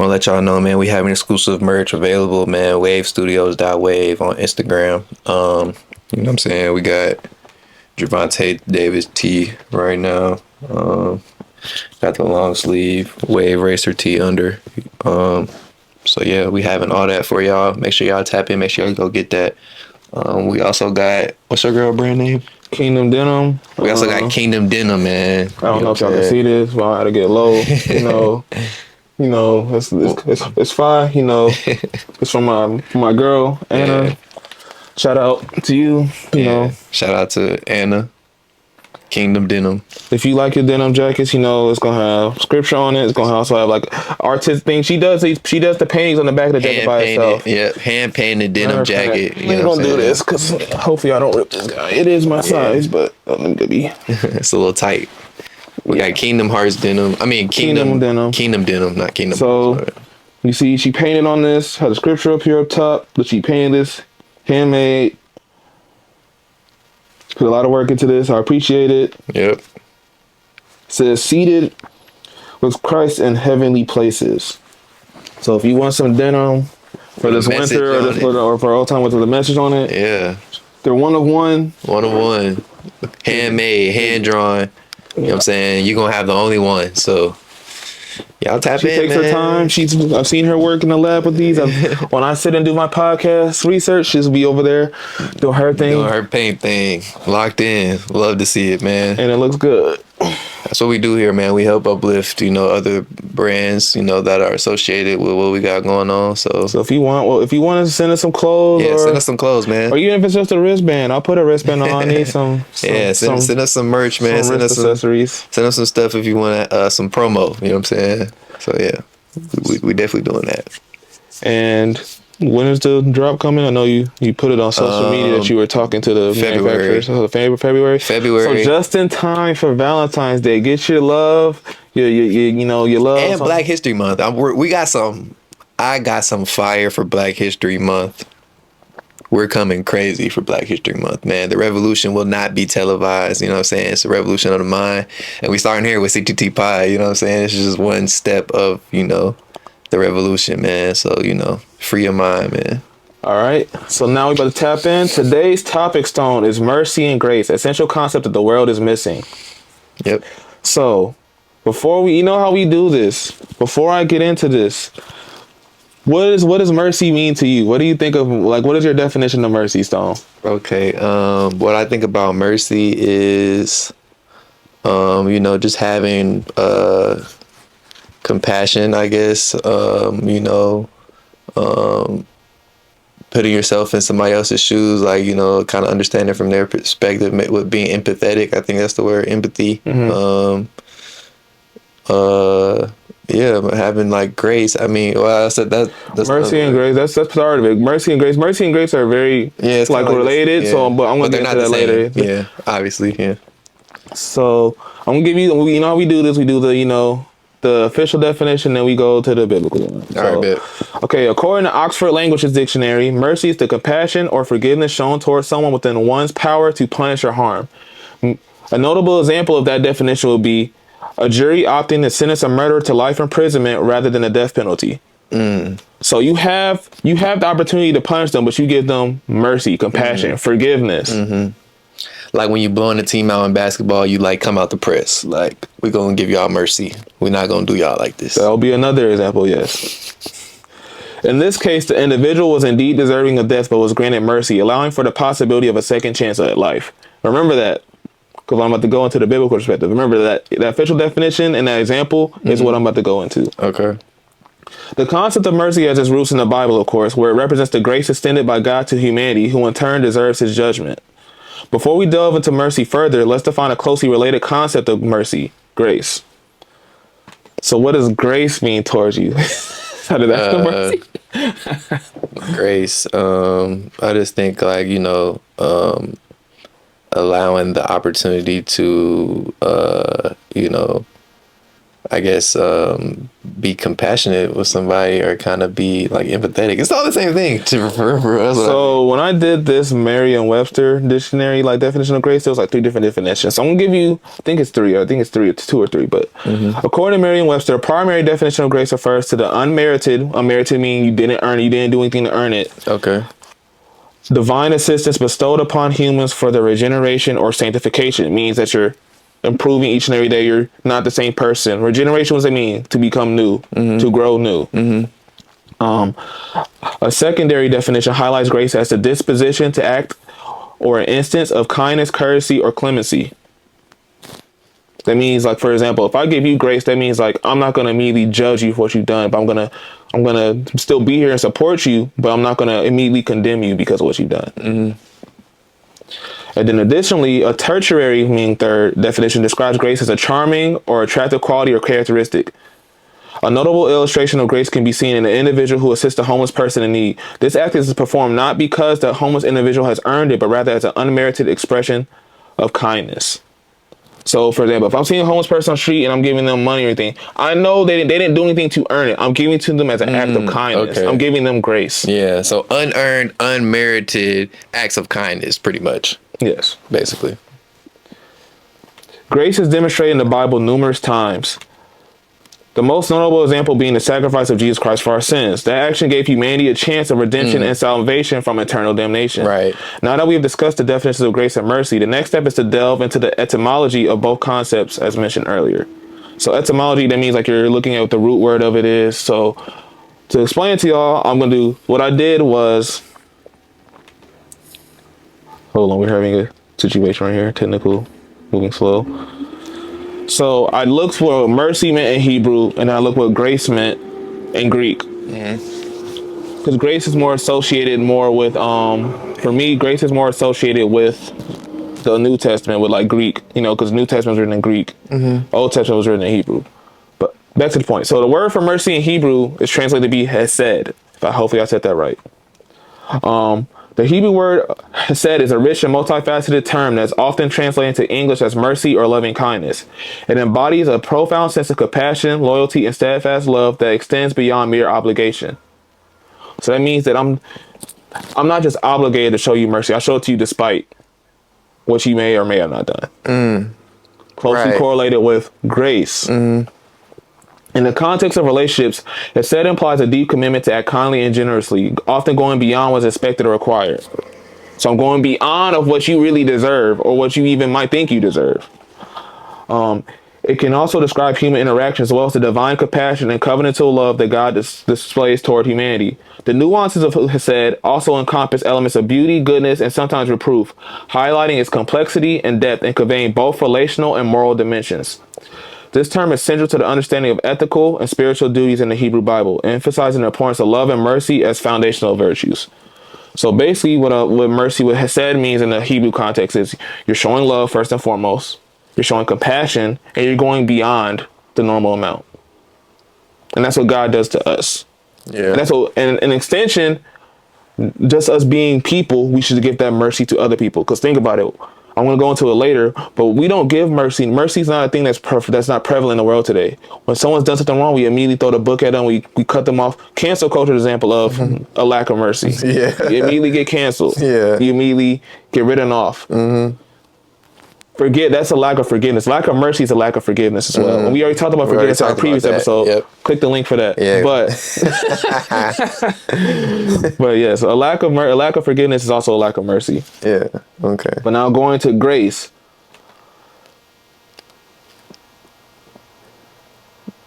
want to let y'all know, man, we have an exclusive merch available, man. Wavestudios.wave on Instagram. You know what I'm saying? We got Javante Davis T right now. Got the long sleeve Wave Racer T under. So yeah, we having all that for y'all. Make sure y'all tap in. Make sure you go get that. We also got, what's your girl brand name? Kingdom Denim. We also got Kingdom Denim, man. I don't know if y'all can see this, but I had to get low. It's fine. It's from my girl Anna. Yeah. Shout out to you. You know. Shout out to Anna. Kingdom Denim. If you like your denim jackets, it's gonna have scripture on it. It's gonna also have like artist things. She does the paintings on the back of the jacket by herself. Yeah, hand painted denim jacket. We ain't gonna do this because hopefully I don't rip this guy. It is my size, but let me be. It's a little tight. We got Kingdom Hearts denim. I mean Kingdom Denim. Kingdom Denim, not Kingdom. So Hearts. you see, she painted on this. Had the scripture up here up top, but she painted this handmade. Put a lot of work into this. I appreciate it. Yep. It says seated with Christ in heavenly places. So if you want some denim for this winter or for all time with the message on it, yeah, they're one of one. One of one, handmade, hand drawn. You know what I'm saying? You're gonna have the only one. So y'all tap in. She takes her time. I've seen her work in the lab with these. When I sit and do my podcast research, she'll be over there doing her thing. Doing her paint thing. Locked in. Love to see it, man. And it looks good. That's what we do here, man. We help uplift, other brands, that are associated with what we got going on. So if you want to send us some clothes, send us some clothes, man. Or even if it's just a wristband, I'll put a wristband on. I need some send us some merch, man. Send us some accessories. Send us some stuff if you want some promo. You know what I'm saying? So yeah, we definitely doing that. And when is the drop coming? I know you put it on social media that you were talking to the manufacturers. February. So just in time for Valentine's Day. Get your love, your love. And Black History Month. I got some fire for Black History Month. We're coming crazy for Black History Month, man. The revolution will not be televised. You know what I'm saying? It's a revolution of the mind. And we starting here with CTTPOD. You know what I'm saying? It's just one step of, the revolution, man. So, free your mind, man. All right. So now we're about to tap in. Today's topic stone is mercy and grace, essential concept that the world is missing. Yep. So before how we do this, before I get into this, what does mercy mean to you? What do you think of, what is your definition of mercy, Stone? Okay. What I think about mercy is, just having, compassion, I guess, putting yourself in somebody else's shoes, kind of understanding from their perspective, with being empathetic. I think that's the word, empathy. Mm-hmm. Having grace. I mean, I said that's mercy and grace. That's part of it. Mercy and grace are very related. Yeah. So, but I'm gonna get to that later. Yeah, obviously. Yeah. So I'm gonna give you. How we do this? We do the official definition, then we go to the biblical one. All right, okay, according to Oxford Languages Dictionary, mercy is the compassion or forgiveness shown towards someone within one's power to punish or harm. A notable example of that definition would be a jury opting to sentence a murderer to life imprisonment rather than a death penalty. So you have the opportunity to punish them, but you give them mercy, compassion, forgiveness. Mm-hmm. Like when you blowing the team out in basketball, you come out the press. We're going to give y'all mercy. We're not going to do y'all like this. That'll be another example, yes. In this case, the individual was indeed deserving of death, but was granted mercy, allowing for the possibility of a second chance at life. Remember that, because I'm about to go into the biblical perspective. Remember that official definition and that example is what I'm about to go into. Okay. The concept of mercy has its roots in the Bible, of course, where it represents the grace extended by God to humanity, who in turn deserves his judgment. Before we delve into mercy further, let's define a closely related concept of mercy, grace. So what does grace mean towards you? How did that come mercy? Grace. I just think allowing the opportunity to, I guess, be compassionate with somebody or kind of be like empathetic. It's all the same thing to for us. So when I did this Merriam-Webster dictionary like definition of grace, there was like 3 different definitions. So I'm gonna give you, I think it's 3. I think it's 3, it's 2 or 3. But according to Merriam-Webster, primary definition of grace refers to the unmerited meaning you didn't earn it, you didn't do anything to earn it. Okay. Divine assistance bestowed upon humans for their regeneration or sanctification. It means that you're improving each and every day. You're not the same person. Regeneration, what does it mean? To become new, to grow new. A secondary definition highlights grace as the disposition to act or an instance of kindness, courtesy, or clemency. That means, like, for example, if I give you grace, that means like I'm not gonna immediately judge you for what you've done, but I'm gonna still be here and support you, but I'm not gonna immediately condemn you because of what you've done. And then additionally, a tertiary, meaning third definition, describes grace as a charming or attractive quality or characteristic. A notable illustration of grace can be seen in an individual who assists a homeless person in need. This act is performed not because the homeless individual has earned it, but rather as an unmerited expression of kindness. So, for example, if I'm seeing a homeless person on the street and I'm giving them money or anything, I know they didn't do anything to earn it. I'm giving it to them as an act of kindness. Okay. I'm giving them grace. Yeah. So unearned, unmerited acts of kindness, pretty much. Yes. Basically. Grace is demonstrated in the Bible numerous times. The most notable example being the sacrifice of Jesus Christ for our sins. That action gave humanity a chance of redemption and salvation from eternal damnation. Right. Now that we have discussed the definitions of grace and mercy, the next step is to delve into the etymology of both concepts as mentioned earlier. So etymology, that means like you're looking at what the root word of it is. So to explain it to y'all, I'm going to do, what I did was, hold on, we're having a situation right here, technical, moving slow. So I looked for what mercy meant in Hebrew, and I looked what grace meant in Greek. Because grace is more associated more with, for me, grace is more associated with the New Testament, with like Greek, you know, because New Testament was written in Greek. Old Testament was written in Hebrew. But back to the point. So the word for mercy in Hebrew is translated to be hesed. Hopefully I said that right. The Hebrew word hesed is a rich and multifaceted term that's often translated into English as mercy or loving kindness. It embodies a profound sense of compassion, loyalty, and steadfast love that extends beyond mere obligation. So that means that I'm not just obligated to show you mercy. I show it to you despite what you may or may have not done. Closely correlated with grace. In the context of relationships, hesed implies a deep commitment to act kindly and generously, often going beyond what's expected or required. So I'm going beyond of what you really deserve or what you even might think you deserve. It can also describe human interaction as well as the divine compassion and covenantal love that God displays toward humanity. The nuances of hesed also encompass elements of beauty, goodness, and sometimes reproof, highlighting its complexity and depth and conveying both relational and moral dimensions. This term is central to the understanding of ethical and spiritual duties in the Hebrew Bible, emphasizing the importance of love and mercy as foundational virtues. So basically what mercy, what hesed means in the Hebrew context is you're showing love first and foremost, you're showing compassion, and you're going beyond the normal amount. And that's what God does to us. Yeah. And that's what, and an extension, just us being people, we should give that mercy to other people. Because think about it. I'm going to go into it later, but we don't give mercy. Mercy is not a thing that's perfect. That's not prevalent in the world today. When someone's done something wrong, we immediately throw the book at them. We cut them off. Cancel culture is an example of a lack of mercy. Yeah. You immediately get canceled. Yeah. You immediately get written off. Forget, that's a lack of forgiveness. Lack of mercy is a lack of forgiveness as well. And we already talked about forgiveness in our previous episode. Yep. Click the link for that. Yeah. But yes, a lack of forgiveness is also a lack of mercy. Yeah. Okay. But now going to grace.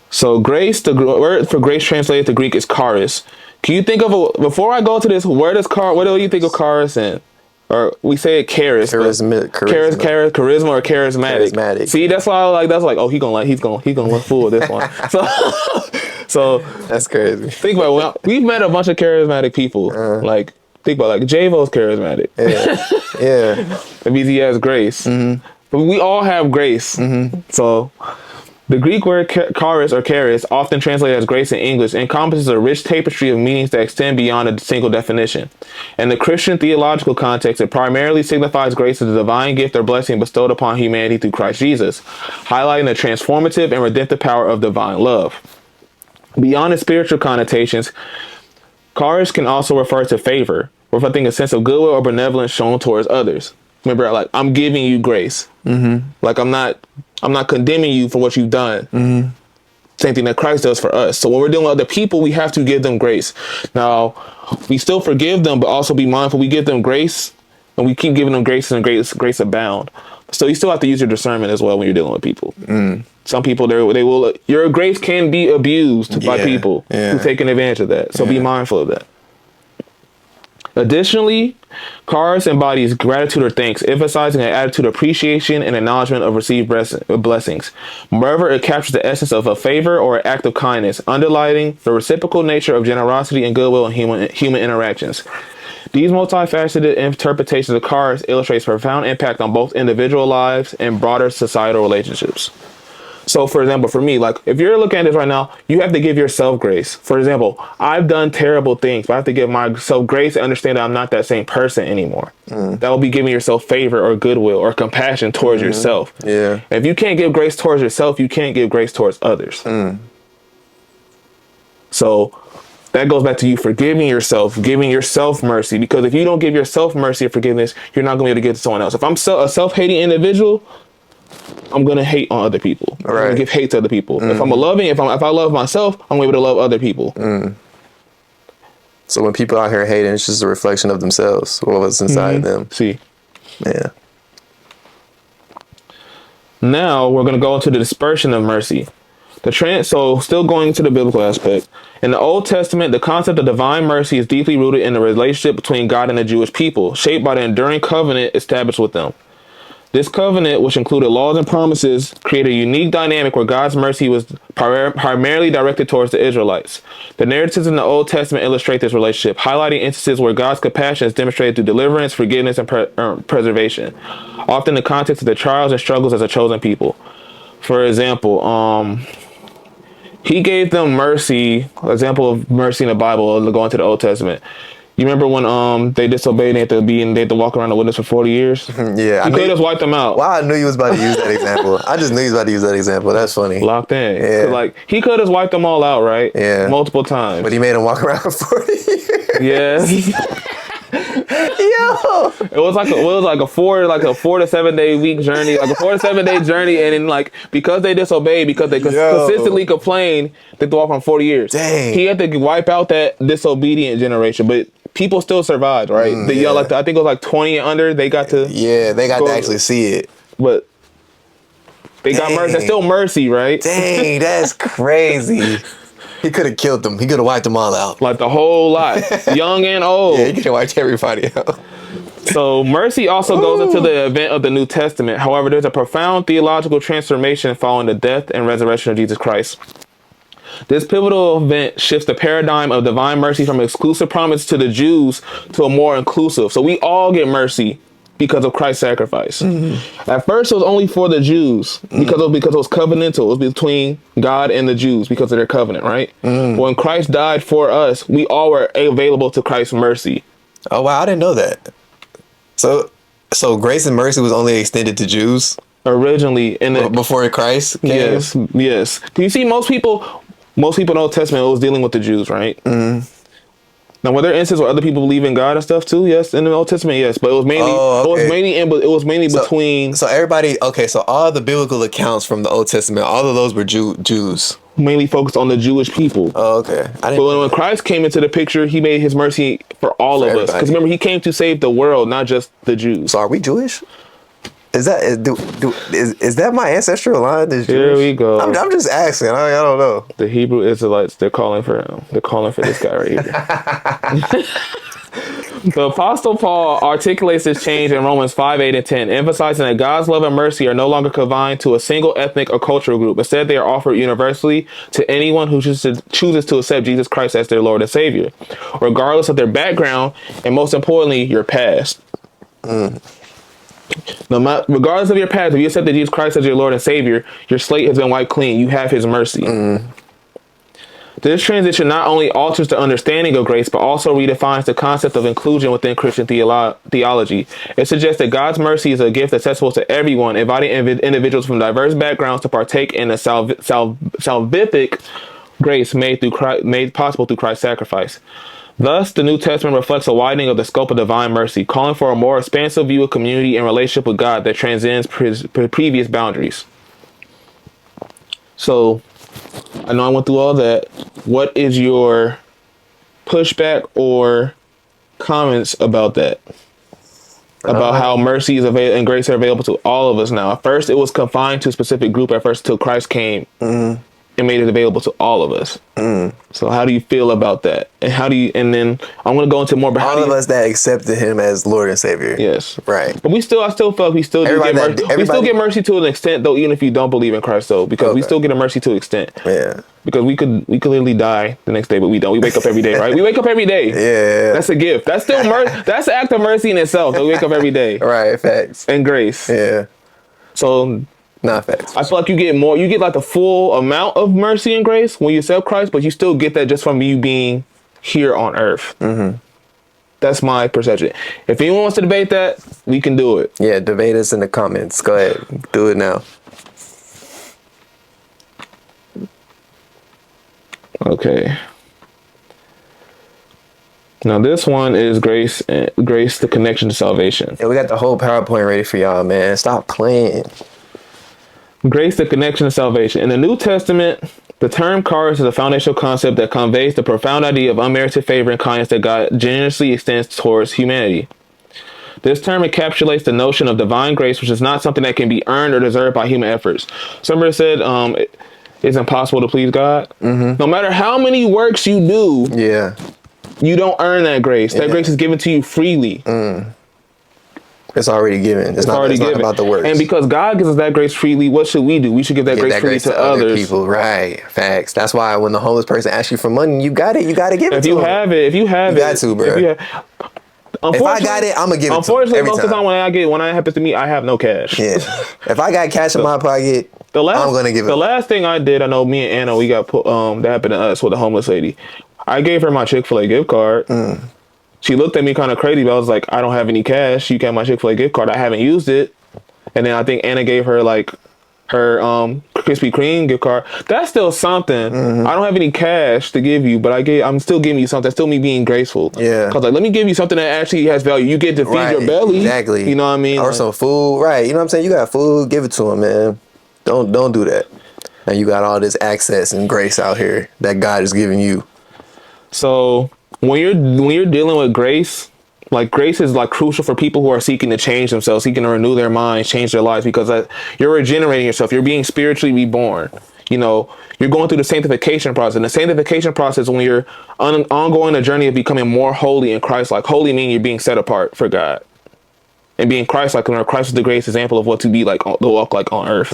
So grace, the word for grace translated to Greek is charis. Can you think of before I go to this, what do you think of charis in? Or we say it charis, charisma or charismatic. See, that's why that's like, oh, he's gonna look fool with this one. So that's crazy. Think about it. We've met a bunch of charismatic people. Like think about J-Vo's charismatic. Yeah. It means he has grace. But we all have grace. So The Greek word charis or charis, often translated as grace in English, encompasses a rich tapestry of meanings that extend beyond a single definition. In the Christian theological context, it primarily signifies grace as a divine gift or blessing bestowed upon humanity through Christ Jesus, highlighting the transformative and redemptive power of divine love. Beyond its spiritual connotations, charis can also refer to favor, reflecting a sense of goodwill or benevolence shown towards others. Remember, like, I'm giving you grace. Mm-hmm. Like, I'm not condemning you for what you've done. Mm-hmm. Same thing that Christ does for us. So when we're dealing with other people, we have to give them grace. Now, we still forgive them, but also be mindful. We give them grace, and we keep giving them grace, and grace abound. So you still have to use your discernment as well when you're dealing with people. Mm. Some people, they will. Your grace can be abused by people who taking advantage of that. So be mindful of that. Additionally, charis embodies gratitude or thanks, emphasizing an attitude of appreciation and acknowledgement of received blessings. Moreover, it captures the essence of a favor or an act of kindness, underlining the reciprocal nature of generosity and goodwill in human interactions. These multifaceted interpretations of charis illustrates profound impact on both individual lives and broader societal relationships. So, for example, for me, like, if you're looking at this right now, you have to give yourself grace. For example, I've done terrible things, but I have to give myself grace and understand that I'm not that same person anymore. That will be giving yourself favor or goodwill or compassion towards yourself. Yeah. If you can't give grace towards yourself, you can't give grace towards others. So that goes back to you forgiving yourself, giving yourself mercy. Because if you don't give yourself mercy or forgiveness, you're not going to be able to give to someone else. If I'm a self-hating individual, I'm gonna hate on other people. I'm gonna give hate to other people. If I'm if I love myself, I'm able to love other people. So when people out here hating, it's just a reflection of themselves, what's inside them. See, yeah. Now we're gonna go into the dispersion of mercy. So still going to the biblical aspect. In the Old Testament, the concept of divine mercy is deeply rooted in the relationship between God and the Jewish people, shaped by the enduring covenant established with them. This covenant, which included laws and promises, created a unique dynamic where God's mercy was primarily directed towards the Israelites. The narratives in the Old Testament illustrate this relationship, highlighting instances where God's compassion is demonstrated through deliverance, forgiveness, and preservation, often in the context of the trials and struggles as a chosen people. For example, he gave them mercy, example of mercy in the Bible, going to the Old Testament. You remember when they disobeyed and they had to walk around the wilderness for 40 years? Yeah. He could have just wiped them out. Wow, I knew you was about to use that example. I just knew you was about to use that example. That's funny. Locked in. Yeah. Like, he could have wiped them all out, right? Yeah. Multiple times. But he made them walk around for 40 years. Yeah. Yo. It was like a 4 to 7 day week journey, like a 4 to 7 day journey, and then, like, because they disobeyed, because they consistently complained, they had to walk on 40 years. Dang. He had to wipe out that disobedient generation, but people still survived, right? I think it was like 20 and under. They got to to actually see it, but they got mercy. That's still mercy, right? Dang, that's crazy. He could have killed them. He could have wiped them all out. Like the whole lot, young and old. Yeah, he could have wiped everybody out. So mercy also goes into the event of the New Testament. However, there's a profound theological transformation following the death and resurrection of Jesus Christ. This pivotal event shifts the paradigm of divine mercy from exclusive promise to the Jews to a more inclusive. So we all get mercy because of Christ's sacrifice. At first, it was only for the Jews because it was covenantal. It was between God and the Jews because of their covenant, right? When Christ died for us, we all were available to Christ's mercy. Oh wow, I didn't know that. So grace and mercy was only extended to Jews originally, before Christ came? Yes. You see, most people in the Old Testament, it was dealing with the Jews, right? Now, were there instances where other people believe in God and stuff too? Yes, in the Old Testament, yes, but it was mainly between. So everybody, so all the biblical accounts from the Old Testament, all of those were Jews, mainly focused on the Jewish people. Oh, okay. But when Christ came into the picture, he made his mercy for all of us. Because remember, he came to save the world, not just the Jews. So are we Jewish? Is that my ancestral line? Here we go. I'm just asking. I don't know. The Hebrew Israelites, they're calling for him. They're calling for this guy right here. The Apostle Paul articulates this change in Romans 5, 8, and 10, emphasizing that God's love and mercy are no longer confined to a single ethnic or cultural group. Instead, they are offered universally to anyone who chooses to accept Jesus Christ as their Lord and Savior, regardless of their background and, most importantly, your past. No matter, regardless of your past, if you accepted Jesus Christ as your Lord and Savior, your slate has been wiped clean. You have His mercy. This transition not only alters the understanding of grace, but also redefines the concept of inclusion within Christian theology. It suggests that God's mercy is a gift accessible to everyone, inviting individuals from diverse backgrounds to partake in a salvific grace made possible through Christ's sacrifice. Thus, the New Testament reflects a widening of the scope of divine mercy, calling for a more expansive view of community and relationship with God that transcends previous boundaries. So, I know I went through all that. What is your pushback or comments about that? About how mercy is available and grace are available to all of us now. At first, it was confined to a specific group at first until Christ came and made it available to all of us. So how do you feel about that? And how do you, and then I'm going to go into more about all of us that accepted him as Lord and Savior. Yes. Right. But I still feel like we still do get mercy. We still get mercy to an extent, though, even if you don't believe in Christ, though, because we still get a mercy to an extent. Yeah. Because we could literally die the next day, but we don't. We wake up every day, right? We wake up every day. Yeah. That's a gift. That's still that's an act of mercy in itself. That we wake up every day. Right. Facts. And grace. Yeah. So, not facts. I feel like you get more. You get like the full amount of mercy and grace when you accept Christ, but you still get that just from you being here on earth. That's my perception. If anyone wants to debate that, we can do it. Yeah, debate us in the comments. Go ahead. Do it now. Okay. Now this one is grace, the connection to salvation. Yeah, we got the whole PowerPoint ready for y'all, man. Stop playing. Grace, the connection to salvation. In the New Testament, the term charis is a foundational concept that conveys the profound idea of unmerited favor and kindness that God generously extends towards humanity. This term encapsulates the notion of divine grace, which is not something that can be earned or deserved by human efforts. Somebody said it's impossible to please God. No matter how many works you do, you don't earn that grace. That grace is given to you freely. It's already given. It's not about the works. And because God gives us that grace freely, what should we do? We should give that grace freely to others. People, right? Facts. That's why when the homeless person asks you for money, you got it. You got to give it to them. If you have it, you got to, bro. If I got it, I'm gonna give it to them. Unfortunately, most of the time when it happens to me, I have no cash. Yeah. If I got cash in my pocket, I'm gonna give it. The last thing I did, I know me and Anna, we got put. That happened to us with a homeless lady. I gave her my Chick-fil-A gift card. She looked at me kind of crazy, but I was like, I don't have any cash. You got my Chick-fil-A gift card. I haven't used it. And then I think Anna gave her like her Krispy Kreme gift card. That's still something. I don't have any cash to give you, but I'm still giving you something. That's still me being graceful. Yeah. Because like, let me give you something that actually has value. You get to feed your belly. Exactly. You know what I mean? Or some food. Right. You know what I'm saying? You got food, give it to them, man. Don't do that. And you got all this access and grace out here that God is giving you. So when you're dealing with grace, like grace is like crucial for people who are seeking to change themselves, seeking to renew their minds, change their lives, because you're regenerating yourself. You're being spiritually reborn. You know, you're going through the sanctification process. And the sanctification process, when you're ongoing a journey of becoming more holy in Christ, like holy meaning you're being set apart for God. And being Christ-like, when Christ is the greatest example of what to be like, the walk like on earth.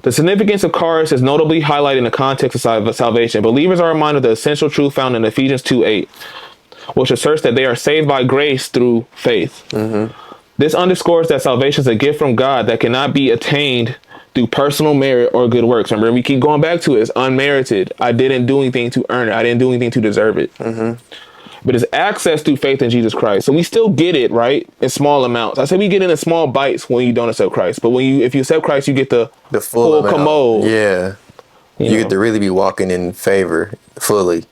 The significance of charis is notably highlighted in the context of salvation. Believers are reminded of the essential truth found in Ephesians 2:8, which asserts that they are saved by grace through faith. This underscores that salvation is a gift from God that cannot be attained through personal merit or good works. Remember, we keep going back to it. It's unmerited. I didn't do anything to earn it. I didn't do anything to deserve it. But it's access through faith in Jesus Christ. So we still get it, right? In small amounts. I said we get it in small bites when you don't accept Christ. But if you accept Christ, you get the full commode. Yeah. You get to really be walking in favor fully.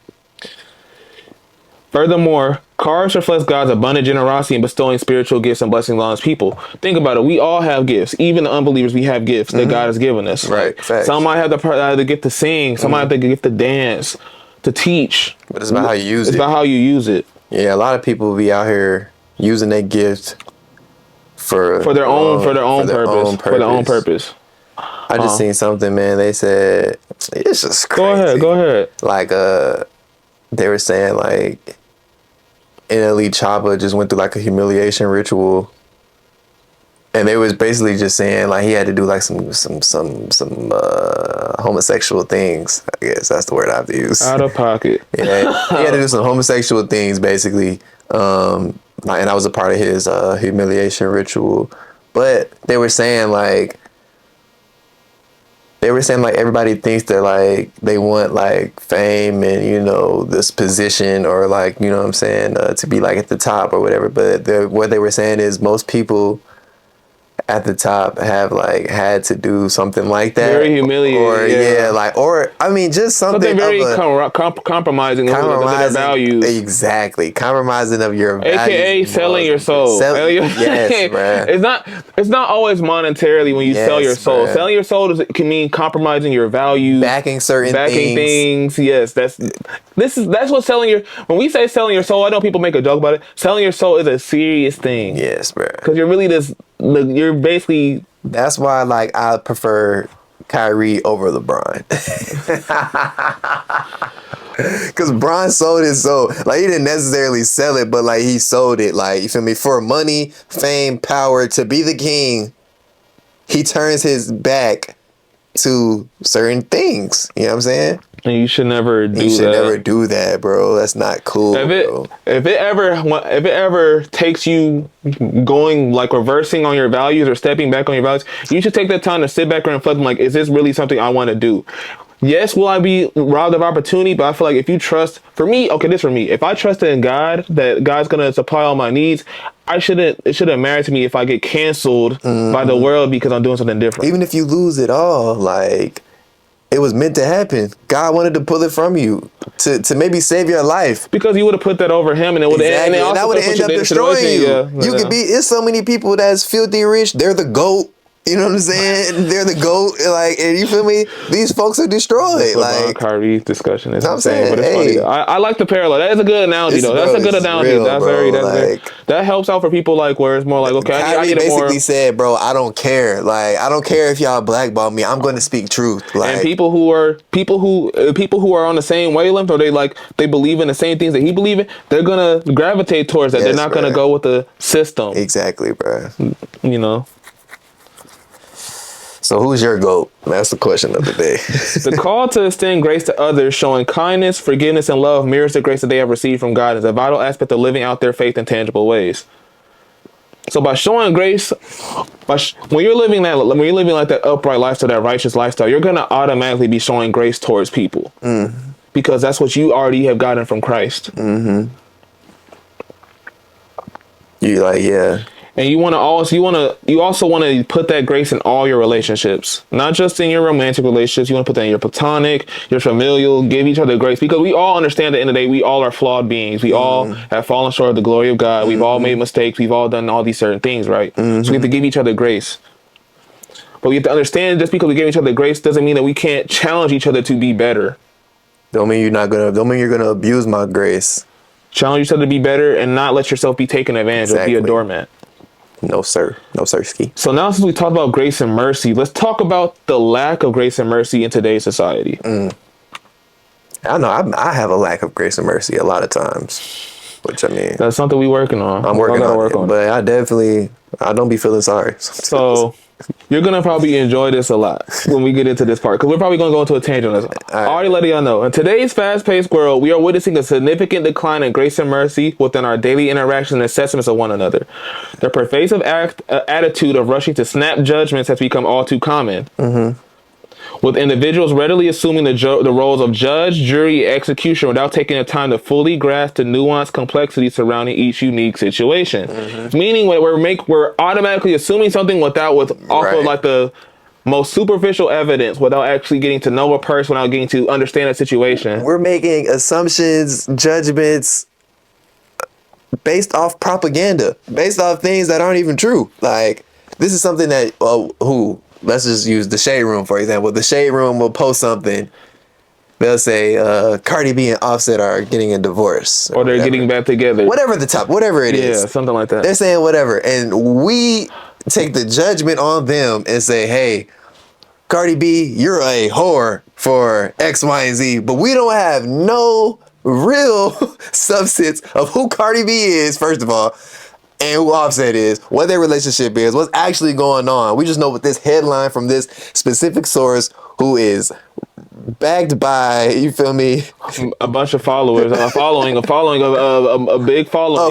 Furthermore, charis reflects God's abundant generosity in bestowing spiritual gifts and blessings on his people. Think about it. We all have gifts. Even the unbelievers, we have gifts that God has given us. Right. Like, some might have the gift to sing. Some might have the gift to dance, to teach. But it's about how you use it. It's about how you use it. Yeah, a lot of people be out here using their gift for their own purpose. I just seen something, man. They said it's just crazy. Go ahead. Like they were saying like NLE Choppa just went through like a humiliation ritual. And they was basically just saying like he had to do like some homosexual things. I guess that's the word I have to use. Out of pocket. Yeah, he had to do some homosexual things basically, and I was a part of his humiliation ritual. But they were saying like everybody thinks that like they want like fame and this position or like what I'm saying, to be like at the top or whatever. But what they were saying is most people at the top have like had to do something like that, very humiliating, or or I mean just something very of compromising of their values. Exactly, compromising of your AKA values, selling your soul. Yes, man. It's not always monetarily when you sell your soul. Bruh. Selling your soul can mean compromising your values, backing things. Yes, that's what selling your. When we say selling your soul, I know people make a joke about it. Selling your soul is a serious thing. Yes, bro. Because you're really you're basically. That's why like I prefer Kyrie over LeBron. Because Bron sold his soul. Like, he didn't necessarily sell it, but like he sold it. Like, you feel me? For money, fame, power, to be the king, he turns his back to certain things. You know what I'm saying? And you should never do that. You should never do that, bro. That's not cool. If it ever takes you going like reversing on your values or stepping back on your values, you should take that time to sit back and reflect. Like, is this really something I want to do? Yes, will I be robbed of opportunity? But I feel like if you trust, for me, if I trust in God, that God's gonna supply all my needs, it shouldn't matter to me if I get canceled by the world because I'm doing something different. Even if you lose it all, like, it was meant to happen. God wanted to pull it from you to maybe save your life. Because you would have put that over him, and it would have ended up destroying you. It's so many people that's filthy rich. They're the GOAT. You know what I'm saying? They're the GOAT. Like, and you feel me? These folks are destroyed. Like, Kyrie discussion is insane, but it's funny. I like the parallel. That is a good analogy, though. That's a good analogy. Real, that helps out for people like where it's more like, okay, I get it more. Basically said, bro, I don't care. Like, I don't care if y'all blackball me. I'm going to speak truth. Like, and people who are on the same wavelength, or they believe in the same things that he believes in, they're gonna gravitate towards that. Yes, they're not gonna go with the system. Exactly, bro. You know. So who's your GOAT? That's the question of the day. The call to extend grace to others, showing kindness, forgiveness, and love mirrors the grace that they have received from God, is a vital aspect of living out their faith in tangible ways. So by showing grace, when you're living like that upright lifestyle, that righteous lifestyle, you're gonna automatically be showing grace towards people, because that's what you already have gotten from Christ. Mm-hmm. You like, yeah. And you also want to put that grace in all your relationships, not just in your romantic relationships. You want to put that in your platonic, your familial. Give each other grace, because we all understand at the end of the day, we all are flawed beings. We all have fallen short of the glory of God. We've all made mistakes. We've all done all these certain things, right? So we have to give each other grace. But we have to understand, just because we give each other grace doesn't mean that we can't challenge each other to be better. Don't mean you're gonna abuse my grace. Challenge each other to be better and not let yourself be taken advantage of, be a doormat. No, sir. No, sir, ski. So now, since we talked about grace and mercy, let's talk about the lack of grace and mercy in today's society. I know I have a lack of grace and mercy a lot of times, which I mean, that's something we're working on. I'm working on it, but I don't be feeling sorry. So you're going to probably enjoy this a lot when we get into this part, because we're probably going to go into a tangent on this. I already let y'all know. In today's fast-paced world, we are witnessing a significant decline in grace and mercy within our daily interactions and assessments of one another. The pervasive attitude of rushing to snap judgments has become all too common. With individuals readily assuming the roles of judge, jury, execution without taking the time to fully grasp the nuanced complexity surrounding each unique situation. Meaning, we're automatically assuming something off of like the most superficial evidence, without actually getting to know a person, without getting to understand a situation. We're making assumptions, judgments based off propaganda, based off things that aren't even true. Like, this is something that let's just use the Shade Room, for example. The Shade Room will post something. They'll say Cardi B and Offset are getting a divorce. Or they're getting back together. Whatever it is. Yeah, something like that. They're saying whatever. And we take the judgment on them and say, hey, Cardi B, you're a whore for X, Y, and Z. But we don't have no real substance of who Cardi B is, first of all, and who Offset is, what their relationship is, what's actually going on. We just know with this headline from this specific source who is backed by, you feel me, a bunch of followers, a big following, a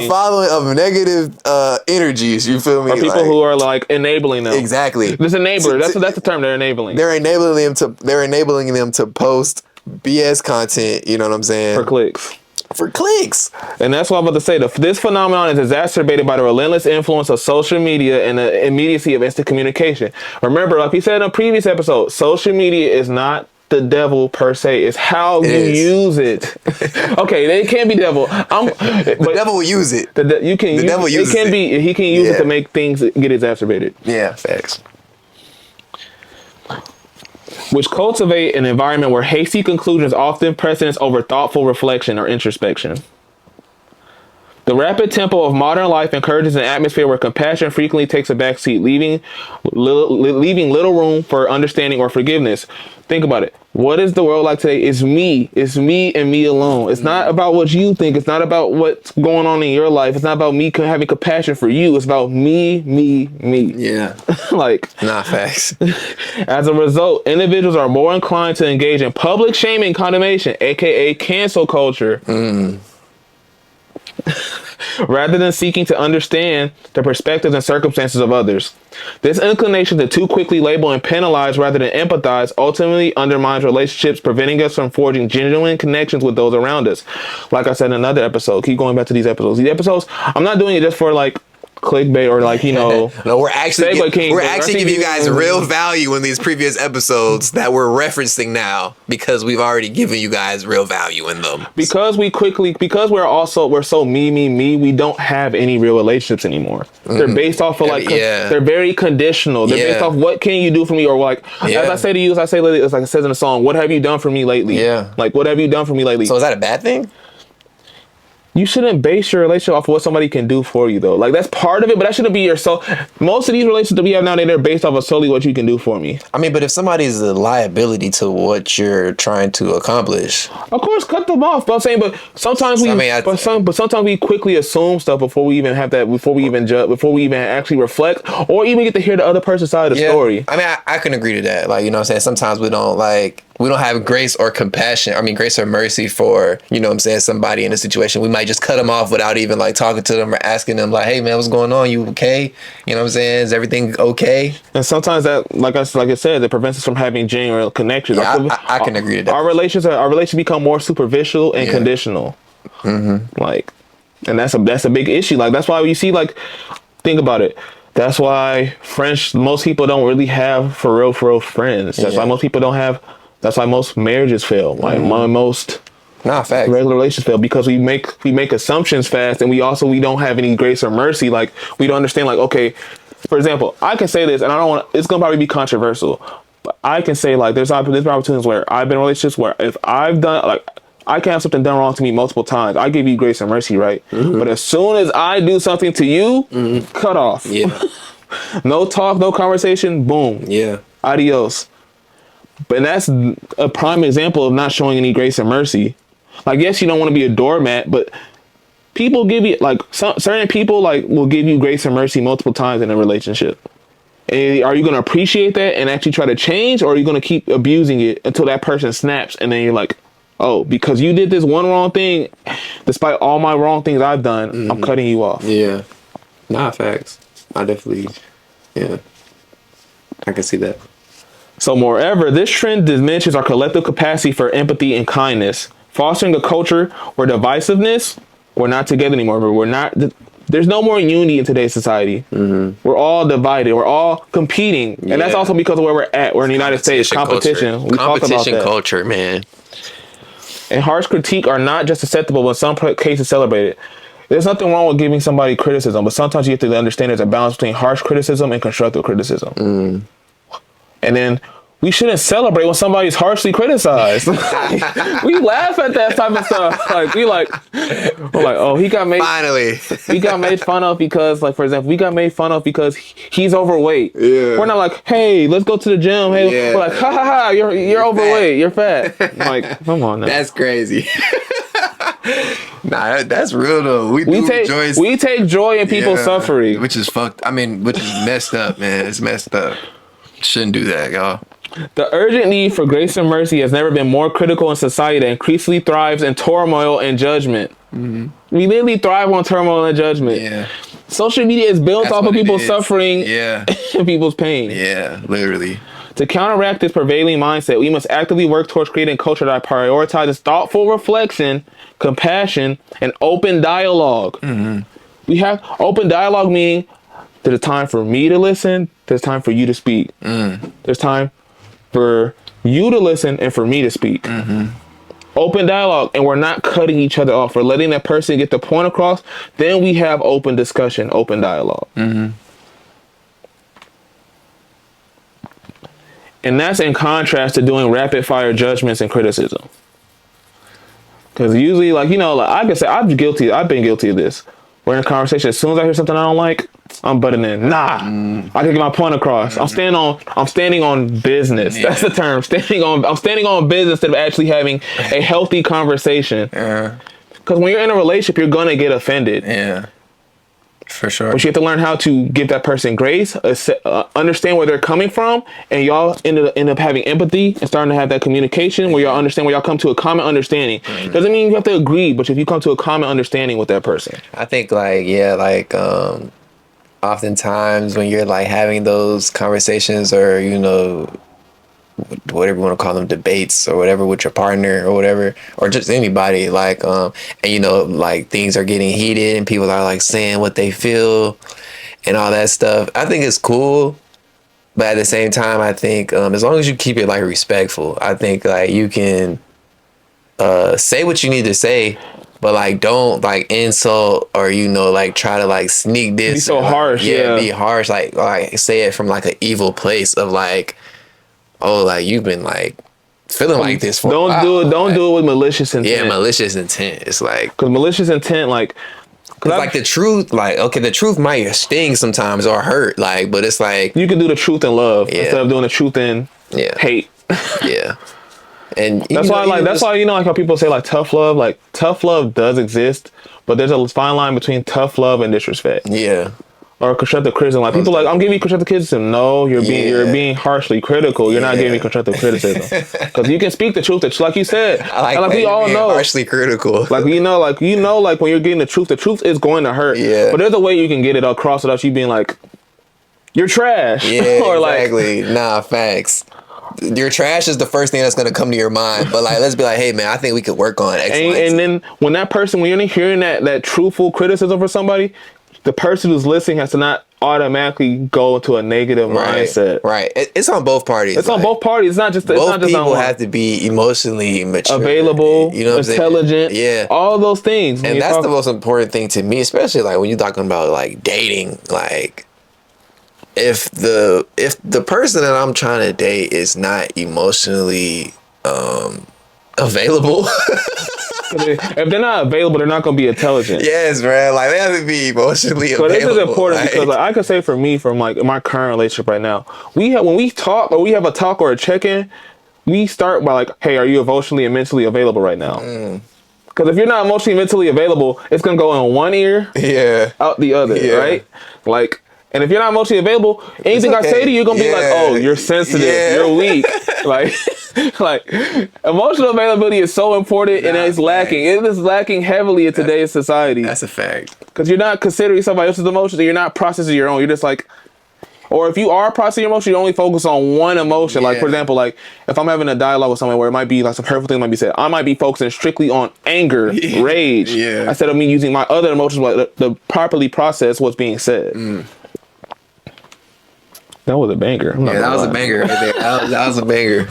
following of negative energies, you feel me, or people who are like enabling them. Exactly. This enabler. That's the term. They're enabling. They're enabling them to post BS content. You know what I'm saying? For clicks. For clicks. And that's what I'm about to say. This phenomenon is exacerbated by the relentless influence of social media and the immediacy of instant communication. Remember, like we said in a previous episode, social media is not the devil per se. It's how you use it. Okay, they can't be devil. The devil will use it. The devil uses it. He can use it to make things get exacerbated. Yeah, facts. Which cultivate an environment where hasty conclusions often precedence over thoughtful reflection or introspection. The rapid tempo of modern life encourages an atmosphere where compassion frequently takes a backseat, leaving little room for understanding or forgiveness. Think about it. What is the world like today? It's me. It's me and me alone. It's not about what you think. It's not about what's going on in your life. It's not about me having compassion for you. It's about me. Yeah. Like, nah, facts. As a result, individuals are more inclined to engage in public shaming, condemnation, aka cancel culture. Rather than seeking to understand the perspectives and circumstances of others. This inclination to too quickly label and penalize rather than empathize ultimately undermines relationships, preventing us from forging genuine connections with those around us. Like I said in another episode, keep going back to these episodes. These episodes, I'm not doing it just for like clickbait or like, you know. No, we're actually giving you guys real value in these previous episodes that we're referencing now because we've already given you guys real value in them. Because we're so me, we don't have any real relationships anymore. They're based off of like, they're very conditional. They're based off what can you do for me, or like, as I say to you, it's like it says in the song, what have you done for me lately? Yeah. Like, what have you done for me lately? So is that a bad thing? You shouldn't base your relationship off of what somebody can do for you, though. Like, that's part of it, but that shouldn't be your soul. Most of these relationships that we have nowadays, they're based off of solely what you can do for me. I mean, but if somebody's a liability to what you're trying to accomplish, of course, cut them off. But I'm saying, but sometimes sometimes we quickly assume stuff before we even have that, before we even judge, before we even actually reflect, or even get to hear the other person's side of the story. I mean, I can agree to that. Like, you know what I'm saying? Sometimes we don't have grace or compassion. I mean, grace or mercy for, you know what I'm saying, somebody in a situation. We might just cut them off without even like talking to them or asking them like, hey man, what's going on? You okay? You know what I'm saying? Is everything okay? And sometimes that, like I said, that prevents us from having genuine connections. Yeah, I can agree to that. Our relations become more superficial and conditional. Mm-hmm. Like, and that's a big issue. Like, that's why you see, like, think about it. That's why most people don't really have for real friends. That's why most people don't have. That's why most marriages fail. Like most facts. Regular relations fail because we make assumptions fast, and we don't have any grace or mercy. Like, we don't understand. Like, okay, for example, I can say this, and I don't want. It's gonna probably be controversial, but I can say like there's opportunities where I've been in relationships where if I've done like I can have something done wrong to me multiple times, I give you grace and mercy, right? But as soon as I do something to you, cut off. Yeah. No talk, no conversation. Boom. Yeah. Adios. But that's a prime example of not showing any grace and mercy. Like, yes, you don't want to be a doormat, but people give you, like, certain people, like, will give you grace and mercy multiple times in a relationship. And are you going to appreciate that and actually try to change, or are you going to keep abusing it until that person snaps, and then you're like, oh, because you did this one wrong thing, despite all my wrong things I've done, I'm cutting you off. Yeah. Nah, facts. I definitely, I can see that. So moreover, this trend diminishes our collective capacity for empathy and kindness, fostering a culture where divisiveness, we're not together anymore, but there's no more unity in today's society. We're all divided. We're all competing. And that's also because of where we're at. We're in the United States. Competition. We talk about that. Culture, man. And harsh critique are not just acceptable, but in some cases celebrated. There's nothing wrong with giving somebody criticism, but sometimes you have to understand there's a balance between harsh criticism and constructive criticism. And then we shouldn't celebrate when somebody's harshly criticized. We laugh at that type of stuff. Like, we're like, oh, he got made. Finally, he got made fun of because, like, for example, we got made fun of because he's overweight. Yeah. We're not like, hey, let's go to the gym. Hey, we're like, ha ha ha, you're overweight. You're fat. I'm like, come on now. That's crazy. Nah, that's real though. We take joy in people suffering, which is fucked. I mean, which is messed up, man. It's messed up. Shouldn't do that, y'all. The urgent need for grace and mercy has never been more critical in society that increasingly thrives in turmoil and judgment. We literally thrive on turmoil and judgment. Yeah. Social media is built That's off of what it people's is. suffering Yeah. and people's pain. Yeah. Literally. To counteract this prevailing mindset, we must actively work towards creating a culture that prioritizes thoughtful reflection, compassion, and open dialogue. We have open dialogue, meaning there's time for me to listen, there's time for you to speak. There's time for you to listen and for me to speak. Open dialogue, and we're not cutting each other off. We're letting that person get the point across. Then we have open discussion, open dialogue. And that's in contrast to doing rapid fire judgments and criticism. Because usually, like, like I can say, I've been guilty of this. We're in a conversation. As soon as I hear something I don't like, I'm butting in. Nah, I can get my point across. I'm standing on business. Yeah. That's the term. I'm standing on business instead of actually having a healthy conversation. Because when you're in a relationship, you're gonna get offended. Yeah. For sure. But you have to learn how to give that person grace, understand where they're coming from, and y'all end up having empathy and starting to have that communication where y'all understand, where y'all come to a common understanding. Doesn't mean you have to agree, but if you come to a common understanding with that person. I think oftentimes when you're like having those conversations or, whatever you want to call them, debates or whatever with your partner or whatever, or just anybody, and things are getting heated and people are like saying what they feel and all that stuff. I think it's cool, but at the same time, I think as long as you keep it like respectful, I think like you can say what you need to say, but like don't like insult or try to like sneak this. Be so harsh. Yeah, be harsh. Like say it from like an evil place of like, oh, like you've been like feeling like this for don't a while. Don't do it with malicious intent. Yeah, malicious intent. It's like, because malicious intent, like, cause like the truth, like, okay, the truth might sting sometimes or hurt, like, but it's like you can do the truth in love instead of doing the truth in hate. Yeah. And that's why like how people say like tough love does exist, but there's a fine line between tough love and disrespect. Yeah. Or constructive criticism. Like people like, I'm giving you constructive criticism. No, you're being harshly critical. You're not giving me constructive criticism. Because you can speak the truth. Like you said, like we all know, harshly critical. Like when you're getting the truth is going to hurt. Yeah. But there's a way you can get it across without you being like, you're trash. Yeah, or exactly. Nah, facts. Your trash is the first thing that's gonna come to your mind. But like, let's be like, hey man, I think we could work on X, Y, and then when you're hearing that truthful criticism for somebody, the person who's listening has to not automatically go into a negative mindset. Right. It's on both parties. It's on both parties. It's not just both people have to be emotionally mature, available, intelligent, all those things. And that's the most important thing to me, especially like when you're talking about like dating. Like, if the person that I'm trying to date is not emotionally available. If they're not available, they're not going to be intelligent. Yes, man. Like, they have to be emotionally available. But this is important because like, I can say for me, from like my current relationship right now, when we talk or we have a talk or a check-in, we start by like, hey, are you emotionally and mentally available right now? Because if you're not emotionally and mentally available, it's going to go in one ear, out the other, right? Like, and if you're not emotionally available, anything I say to you, you're going to be like, oh, you're sensitive, you're weak. Like emotional availability is so important, and it's lacking. It is lacking heavily in today's society. That's a fact. Because you're not considering somebody else's emotions, and you're not processing your own. You're just like, or if you are processing your emotion, you only focus on one emotion. Like, for example, like if I'm having a dialogue with someone where it might be like some hurtful thing might be said, I might be focusing strictly on anger, rage, instead of me using my other emotions like to properly process what's being said. That was a banger. That was a banger right there. That was a banger.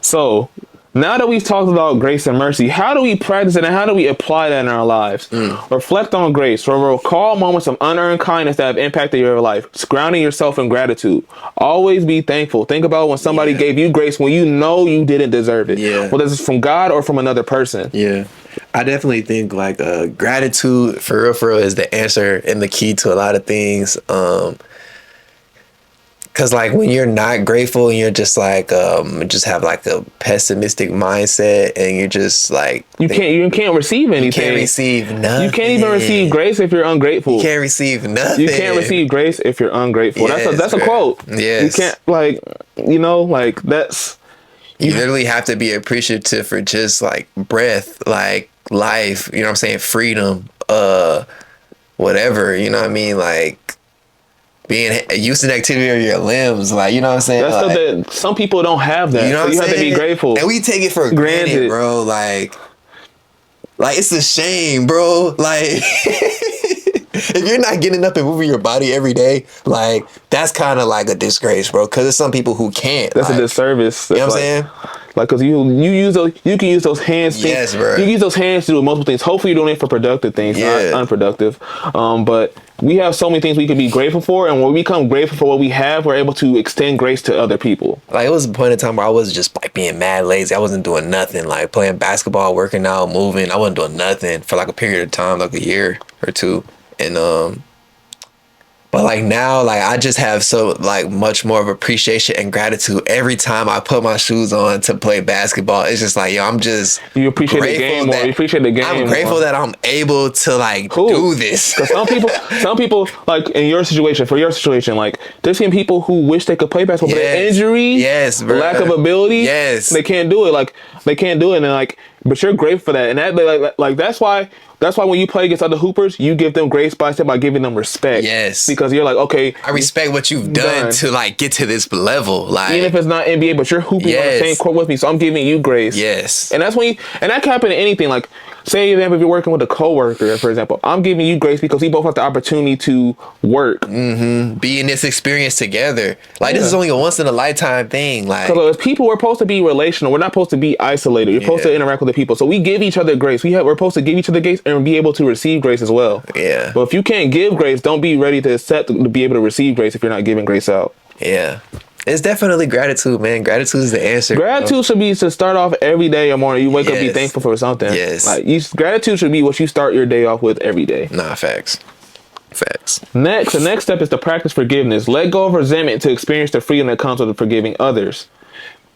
So, now that we've talked about grace and mercy, how do we practice it and how do we apply that in our lives? Reflect on grace. Recall moments of unearned kindness that have impacted your life. Grounding yourself in gratitude. Always be thankful. Think about when somebody gave you grace when you know you didn't deserve it. Whether it's from God or from another person. I definitely think like gratitude for real is the answer and the key to a lot of things. Cause like when you're not grateful and you're just like just have like a pessimistic mindset and you're just like you can't receive anything. You can't receive nothing. You can't even receive grace if you're ungrateful. You can't receive nothing. You can't receive grace if you're ungrateful. Yes, that's a quote. Yes. You can't like like that's. You literally have to be appreciative for just like breath, like life. You know what I'm saying? Freedom, whatever. You know what I mean? Like. Using activity of your limbs, like, you know what I'm saying? That's like, stuff that some people don't have that. You know so you have to be grateful. And we take it for granted, bro. Like it's a shame, bro. Like if you're not getting up and moving your body every day, like that's kind of like a disgrace, bro. Because there's some people who can't. That's a disservice. You know what I'm saying? Like, cause you can use those hands. Yes, bro. You can use those hands to do multiple things. Hopefully, you're doing it for productive things, not unproductive. But we have so many things we can be grateful for, and when we become grateful for what we have, we're able to extend grace to other people. Like, it was a point in time where I was just like being mad lazy. I wasn't doing nothing. Like playing basketball, working out, moving. I wasn't doing nothing for like a period of time, like a year or two, and but like now, like I just have so like much more of appreciation and gratitude every time I put my shoes on to play basketball. It's just like, yo, I'm just you appreciate the game more. You appreciate the game. I'm grateful that I'm able to like do this. Because some people like in your situation, like there's some people who wish they could play basketball, but the injury, lack of ability, they can't do it. Like they can't do it, and like, but you're grateful for that, and that like that's why. That's why when you play against other hoopers, you give them grace by giving them respect. Yes. Because you're like, okay, I respect what you've done to like get to this level. Like, even if it's not NBA, but you're hooping on the same court with me, so I'm giving you grace. Yes. And that's when and that can happen in anything. Like, say if you're working with a coworker, for example, I'm giving you grace because we both have the opportunity to work. Mm-hmm. Be in this experience together. Like this is only a once in a lifetime thing. Like, because as people, we're supposed to be relational. We're not supposed to be isolated. You're supposed to interact with the people. So we give each other grace. We're supposed to give each other grace and be able to receive grace as well. Yeah. But if you can't give grace, don't be ready to accept to be able to receive grace if you're not giving grace out. Yeah. It's definitely gratitude, man. Gratitude is the answer. Gratitude should be to start off every day or morning. You wake up, be thankful for something. Yes. Like gratitude should be what you start your day off with every day. Nah, facts. Facts. The next step is to practice forgiveness. Let go of resentment to experience the freedom that comes with forgiving others.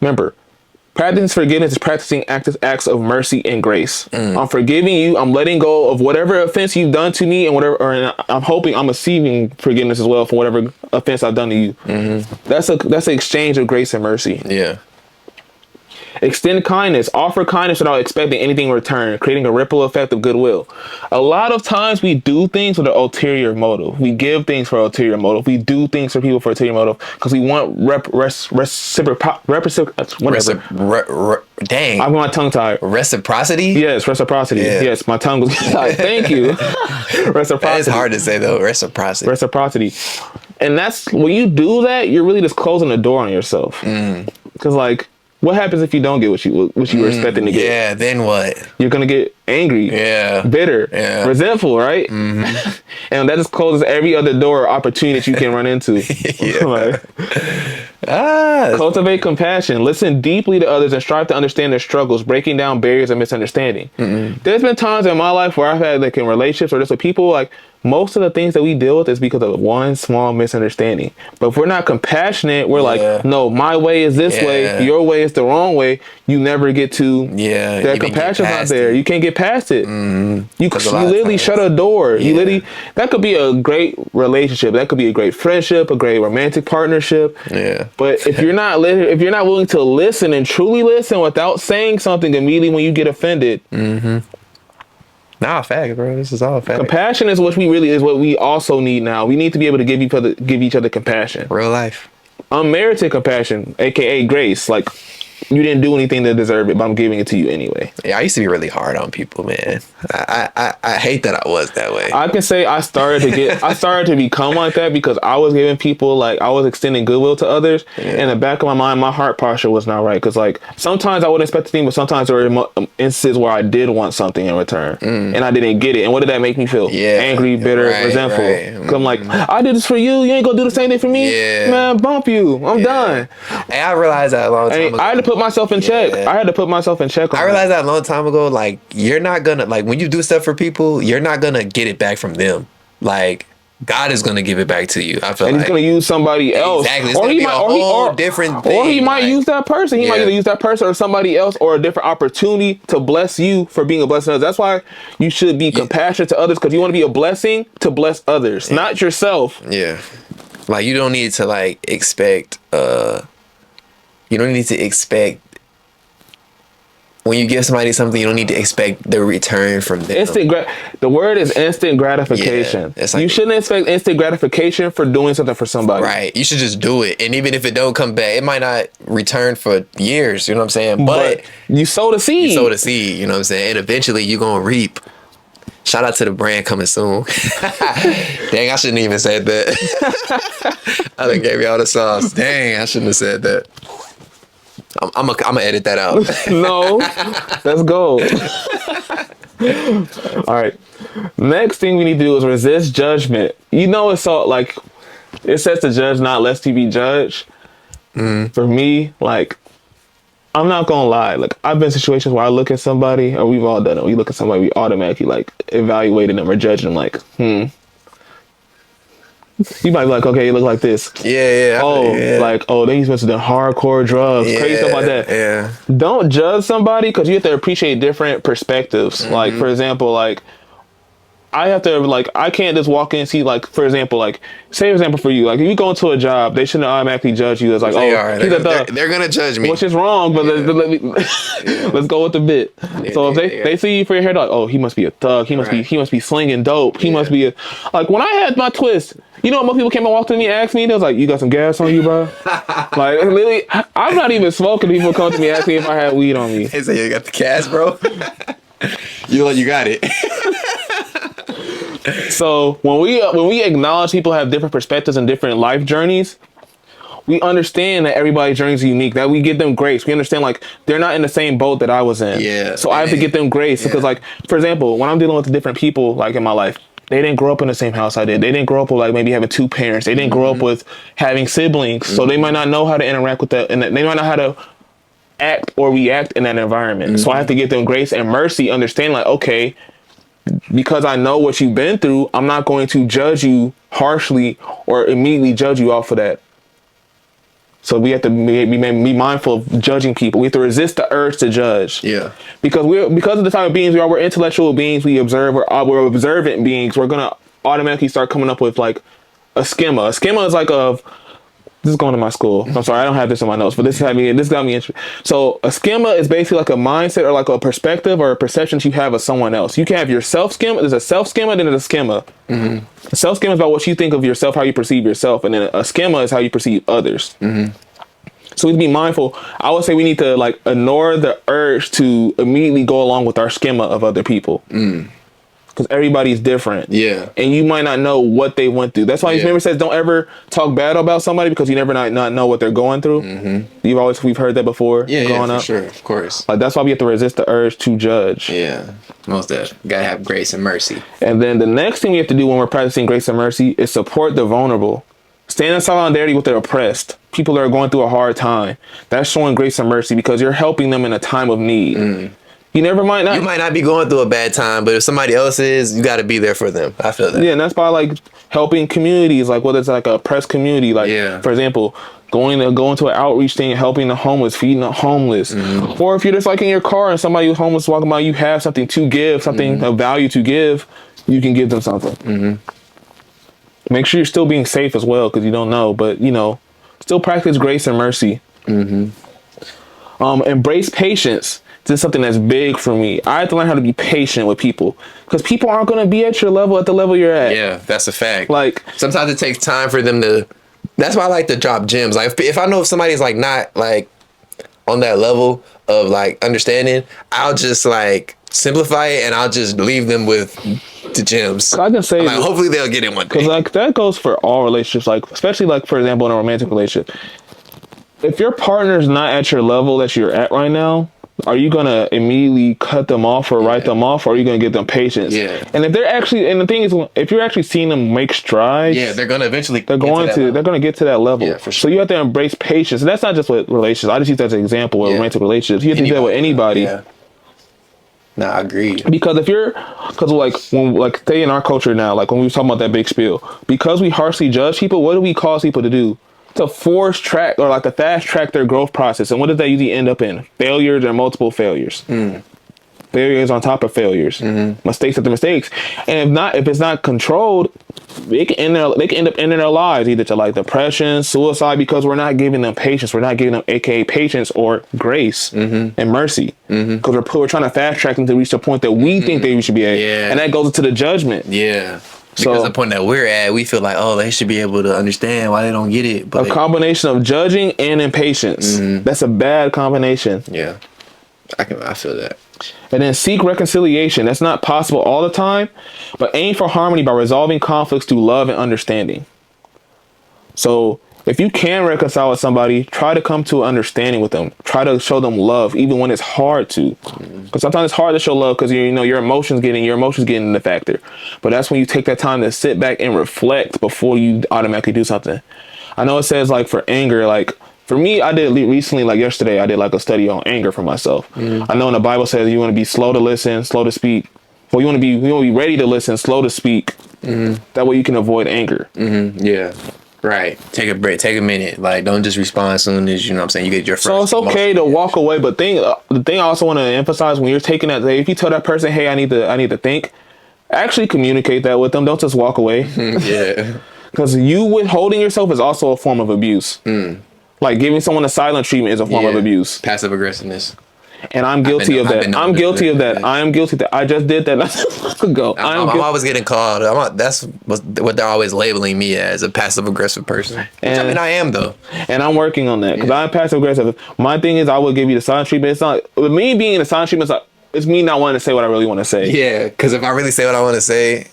Remember, practicing forgiveness is practicing acts of mercy and grace. I'm forgiving you. I'm letting go of whatever offense you've done to me, and I'm hoping I'm receiving forgiveness as well for whatever offense I've done to you. Mm-hmm. That's an exchange of grace and mercy. Yeah. Extend kindness. Offer kindness without expecting anything in return, creating a ripple effect of goodwill. A lot of times we do things with an ulterior motive. We give things for ulterior motive. We do things for people for ulterior motive because we want dang. I'm on tongue tied. Reciprocity? Yes, reciprocity. Yeah. Yes, my tongue was tied. Thank you. Reciprocity. It's hard to say though. Reciprocity. Reciprocity. And that's when you do that, you're really just closing the door on yourself. Because like, what happens if you don't get what you were expecting to get? Yeah, then what? You're gonna get angry, bitter, resentful, right? Mm-hmm. And that just closes every other door or opportunity that you can run into. Cultivate compassion. Listen deeply to others and strive to understand their struggles, breaking down barriers and misunderstanding. There's been times in my life where I've had like in relationships or just with people, like most of the things that we deal with is because of one small misunderstanding. But if we're not compassionate, we're like, no, my way is this way, your way is the wrong way. You never get to that compassion's not there. You can't get past it. You literally shut a door. You literally, that could be a great relationship. That could be a great friendship, a great romantic partnership. Yeah. But if you're not willing to listen and truly listen without saying something immediately when you get offended. Nah, fact, bro. This is all fact. Compassion is what we also need now. We need to be able to give each other compassion. Real life. Unmerited compassion, aka grace. Like, you didn't do anything to deserve it, but I'm giving it to you anyway. Yeah, I used to be really hard on people, man. I hate that I was that way. I can say I started to become like that because I was giving people, like, I was extending goodwill to others. In the back of my mind, my heart posture was not right. Because, like, sometimes I wouldn't expect the thing, but sometimes there were instances where I did want something in return. And I didn't get it. And what did that make me feel? Angry, bitter, resentful. Because I'm like, I did this for you. You ain't gonna do the same thing for me? Man, bump you. I'm done. Hey, I realized that a long time ago. I had to put myself in check. I had to put myself in check. I realized that a long time ago. Like, you're not gonna, like, when you do stuff for people, you're not gonna get it back from them. Like, God is gonna give it back to you. I feel and he's like gonna use somebody else, exactly. It's gonna be a whole different thing. or he might like, use that person. He might yeah. either use that person or somebody else, or a different opportunity to bless you for being a blessing to others. That's why you should be compassionate to others, because you want to be a blessing to bless others, not yourself. Yeah. Like you don't need to like expect. You don't need to expect. When you give somebody something, you don't need to expect the return from them. The word is instant gratification. Yeah, it's like, you shouldn't expect instant gratification for doing something for somebody. Right. You should just do it. And even if it don't come back, it might not return for years. You know what I'm saying? But you sow the seed. You sow the seed. You know what I'm saying? And eventually you're going to reap. Shout out to the brand coming soon. Dang, I shouldn't even said that. I done gave you all the sauce. Dang, I shouldn't have said that. I'm gonna edit that out. No, let's go. All right. Next thing we need to do is resist judgment. You know, it's all like it says to judge not lest you be judged. For me, like, I'm not gonna lie. Like, I've been in situations where I look at somebody, or we've all done it. We look at somebody, we automatically like evaluating them or judging them. Like, You might be like, okay, you look like this. Yeah. Like, they used to do hardcore drugs, crazy stuff like that. Yeah. Don't judge somebody, because you have to appreciate different perspectives. Like, for example, like, I have to, like, I can't just walk in and see, like, for example, like, say, for example, for you, like, if you go into a job, they shouldn't automatically judge you as, like, he's a thug. They're going to judge me. Which is wrong, but let's go with the bit. So if they see you for your hair, they're like, he must be a thug. He must be slinging dope. He must be like, when I had my twist, you know what most people came and walked to me and asked me? They was like, you got some gas on you, bro? Like, literally, I'm not even smoking. People come to me asking me if I had weed on me. They say, you got the gas, bro? You got it. So when we acknowledge people have different perspectives and different life journeys, we understand that everybody's journey is unique, that we give them grace. We understand, like, they're not in the same boat that I was in. Yeah. So I have to give them grace because, like, for example, when I'm dealing with different people, like, in my life, they didn't grow up in the same house I did. They didn't grow up with, like, maybe having two parents. They didn't grow up with having siblings. So they might not know how to interact with that, and they might not know how to act or react in that environment. So I have to give them grace and mercy, understand, like, okay, because I know what you've been through, I'm not going to judge you harshly or immediately judge you off of that. So we have to be mindful of judging people. We have to resist the urge to judge. Yeah. Because of the type of beings we are, we're intellectual beings. We observe. We're observant beings. We're gonna automatically start coming up with, like, a schema. A schema is like this is going to my school. I'm sorry, I don't have this in my notes, but this got me interested. So a schema is basically like a mindset or like a perspective or a perception that you have of someone else. You can have your self schema. There's a self schema, then there's a schema. A self schema is about what you think of yourself, how you perceive yourself, and then a schema is how you perceive others. So we need to be mindful. I would say we need to, like, ignore the urge to immediately go along with our schema of other people. Because everybody's different. Yeah. And you might not know what they went through. That's why his memory says don't ever talk bad about somebody, because you never not know what they're going through. We've heard that before growing up. Sure, of course. Like, that's why we have to resist the urge to judge. Yeah, most definitely. Gotta have grace and mercy. And then the next thing we have to do when we're practicing grace and mercy is support the vulnerable. Stand in solidarity with the oppressed. People that are going through a hard time. That's showing grace and mercy, because you're helping them in a time of need. You might not be going through a bad time, but if somebody else is, you got to be there for them. I feel that. Yeah, and that's by, like, helping communities, like whether it's like a oppressed community, like, for example, going to an outreach thing, helping the homeless, feeding the homeless, or if you're just, like, in your car and somebody who's homeless walking by, you have something to give, something of value to give, you can give them something. Make sure you're still being safe as well, because you don't know, but, still practice grace and mercy. Embrace patience. This is something that's big for me. I have to learn how to be patient with people, because people aren't going to be at your level, at the level you're at. Yeah, that's a fact. Like, sometimes it takes time for them to. That's why I like to drop gems. Like, if I know if somebody's, like, not, like, on that level of, like, understanding, I'll just, like, simplify it, and I'll just leave them with the gems. I can say, like, hopefully they'll get it one day. Because, like, that goes for all relationships. Like, especially, like, for example, in a romantic relationship, if your partner's not at your level that you're at right now, are you going to immediately cut them off or write them off, or are you going to give them patience? Yeah. And if they're actually, and the thing is, if you're actually seeing them make strides, they're going to eventually they're going to get to that level. Yeah, for sure. So you have to embrace patience. And that's not just with relationships. I just use that as an example with romantic relationships. You have to do that with anybody. Yeah. Nah, I agree. Because because like when like say in our culture now, like when we were talking about that big spiel, because we harshly judge people, what do we cause people to do? To force track or like to fast track their growth process, and what does that usually end up in? Failures or multiple failures. Failures on top of failures, mistakes after mistakes, and if it's not controlled, they can end up ending their lives either to like depression, suicide, because we're not giving them patience. We're not giving them, aka patience or grace and mercy, because we're trying to fast track them to reach the point that we think they should be at, and that goes into the judgment. Yeah. Because the point that we're at, we feel like, oh, they should be able to understand why they don't get it. But a combination of judging and impatience. That's a bad combination. Yeah, I feel that. And then seek reconciliation. That's not possible all the time, but aim for harmony by resolving conflicts through love and understanding. So if you can reconcile with somebody, try to come to an understanding with them. Try to show them love, even when it's hard to. Because sometimes it's hard to show love because your emotions get in the factor. But that's when you take that time to sit back and reflect before you automatically do something. I know it says like for anger, like for me, I did recently, like yesterday, I did like a study on anger for myself. I know in the Bible says you want to be slow to listen, slow to speak. Well, you want to be ready to listen, slow to speak. That way you can avoid anger. Yeah. Right. Take a break. Take a minute. Like, don't just respond as soon as, you know what I'm saying, you get your first. So it's okay to walk away. But the thing I also want to emphasize when you're taking that, if you tell that person, hey, I need to think, actually communicate that with them. Don't just walk away. Yeah. Because you withholding yourself is also a form of abuse. Like giving someone a silent treatment is a form of abuse. Passive aggressiveness. And I'm guilty of that. I'm guilty of that. I am guilty of that. I just did that not so long ago. I'm always getting called. That's what they're always labeling me as, a passive aggressive person. Which, I mean, I am though. And I'm working on that because I'm passive aggressive. My thing is, I will give you the silent treatment. It's not with me being in the silent treatment. It's me not wanting to say what I really want to say. Yeah, because if I really say what I want to say,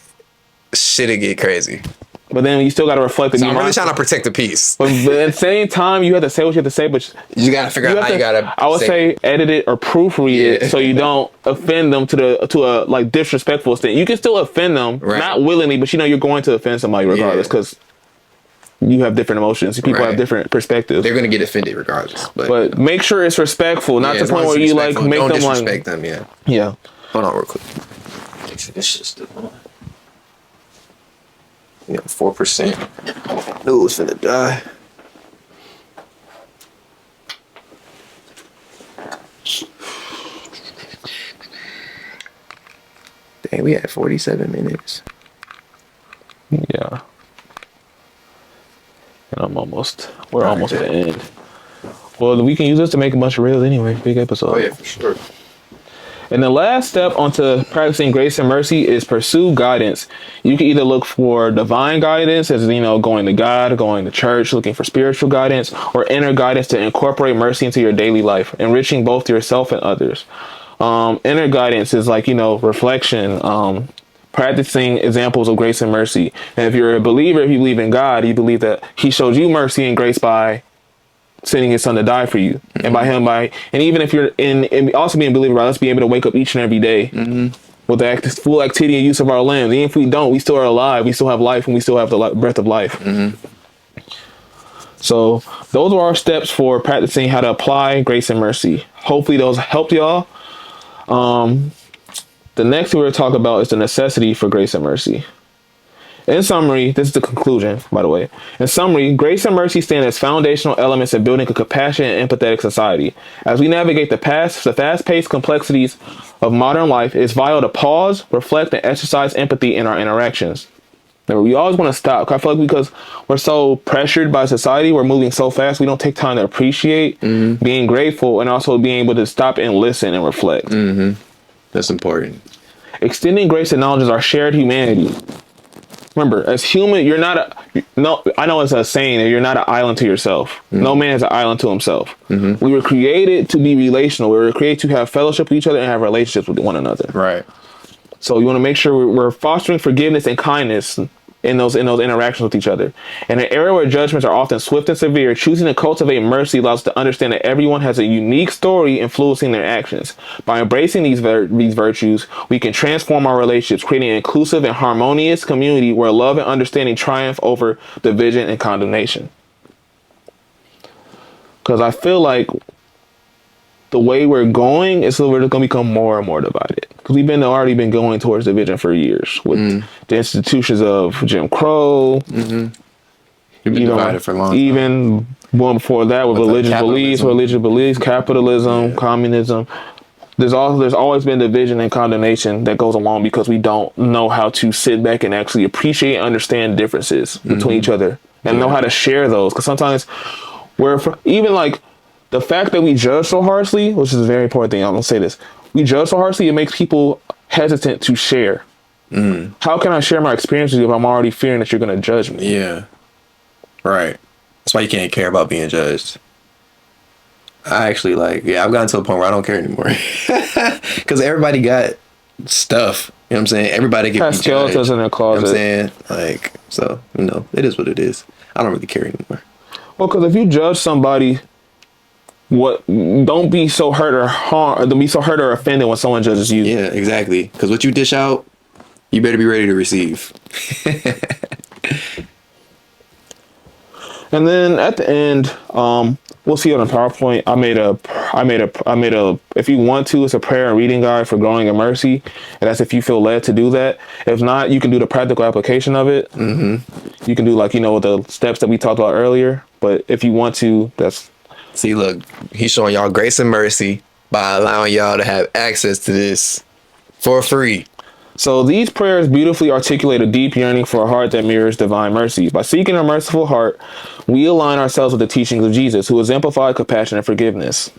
shit'll get crazy. But then you still got to reflect. So I'm really trying to protect the peace. But at the same time, you have to say what you have to say. But you got to figure out how you got to. I would say edit it or proofread it so you don't offend them to a like disrespectful extent. You can still offend them, not willingly, but you're going to offend somebody regardless because you have different emotions. People have different perspectives. They're gonna get offended regardless. But make sure it's respectful, not to the point where you like make don't them disrespect them. Yeah. Yeah. Hold on, real quick. Make sure this shit's still on. Yeah, 4%. Knew it was finna die. Dang, we had 47 minutes. Yeah. And we're almost at the end. Well, we can use this to make a bunch of reels anyway. Big episode. Oh yeah, for sure. And the last step onto practicing grace and mercy is pursue guidance. You can either look for divine guidance, as going to God, going to church, looking for spiritual guidance, or inner guidance to incorporate mercy into your daily life, enriching both yourself and others. Inner guidance is like, reflection, practicing examples of grace and mercy. And if you're a believer, if you believe in God, you believe that he showed you mercy and grace by sending his son to die for you, and and even if you're and also being a believer, let's be able to wake up each and every day with the full activity and use of our limbs. Even if we don't, we still are alive. We still have life, and we still have the breath of life. So those are our steps for practicing how to apply grace and mercy. Hopefully those helped y'all. The next thing we're going to talk about is the necessity for grace and mercy. In summary, this is the conclusion, by the way. In summary, grace and mercy stand as foundational elements in building a compassionate and empathetic society. As we navigate the fast-paced complexities of modern life, it's vital to pause, reflect, and exercise empathy in our interactions. Remember, we always want to stop. I feel like because we're so pressured by society, we're moving so fast, we don't take time to appreciate being grateful and also being able to stop and listen and reflect. That's important. Extending grace acknowledges our shared humanity. Remember, as human, you're not I know it's a saying that you're not an island to yourself. No man is an island to himself. We were created to be relational. We were created to have fellowship with each other and have relationships with one another. Right. So you want to make sure we're fostering forgiveness and kindness in those interactions with each other. In an era where judgments are often swift and severe, choosing to cultivate mercy allows us to understand that everyone has a unique story influencing their actions. By embracing these virtues, we can transform our relationships, creating an inclusive and harmonious community where love and understanding triumph over division and condemnation. Because I feel like the way we're going is so we're just going to become more and more divided. Because we've already been going towards division for years with the institutions of Jim Crow. We've been divided for a long time. Even one before that with religious beliefs, capitalism, communism. There's always been division and condemnation that goes along because we don't know how to sit back and actually appreciate and understand differences between each other and know how to share those. Because sometimes even like the fact that we judge so harshly, which is a very important thing, I'm going to say this. We judge so harshly, it makes people hesitant to share. How can I share my experiences if I'm already fearing that you're going to judge me? Yeah. Right. That's why you can't care about being judged. I actually I've gotten to a point where I don't care anymore. Because everybody got stuff. You know what I'm saying? Everybody gets skeletons in their closet. You know what I'm saying? So, it is what it is. I don't really care anymore. Well, because if you judge somebody, don't be so hurt or offended when someone judges you. Yeah, exactly. Because what you dish out, you better be ready to receive. And then at the end, we'll see on the PowerPoint. I made a. If you want to, it's a prayer and reading guide for growing in mercy, and that's if you feel led to do that. If not, you can do the practical application of it. You can do the steps that we talked about earlier. But if you want to, that's. See, look, he's showing y'all grace and mercy by allowing y'all to have access to this for free. So these prayers beautifully articulate a deep yearning for a heart that mirrors divine mercy. By seeking a merciful heart, we align ourselves with the teachings of Jesus, who exemplified compassion and forgiveness.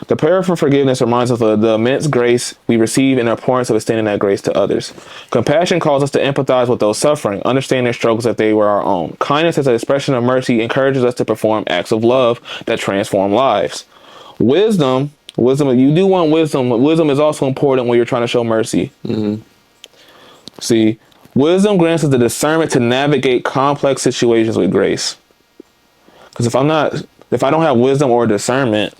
The prayer for forgiveness reminds us of the immense grace we receive and the importance of extending that grace to others. Compassion calls us to empathize with those suffering, understand their struggles as they were our own. Kindness as an expression of mercy encourages us to perform acts of love that transform lives. Wisdom, you do want wisdom. Wisdom is also important when you're trying to show mercy. See, wisdom grants us the discernment to navigate complex situations with grace. Because if I don't have wisdom or discernment,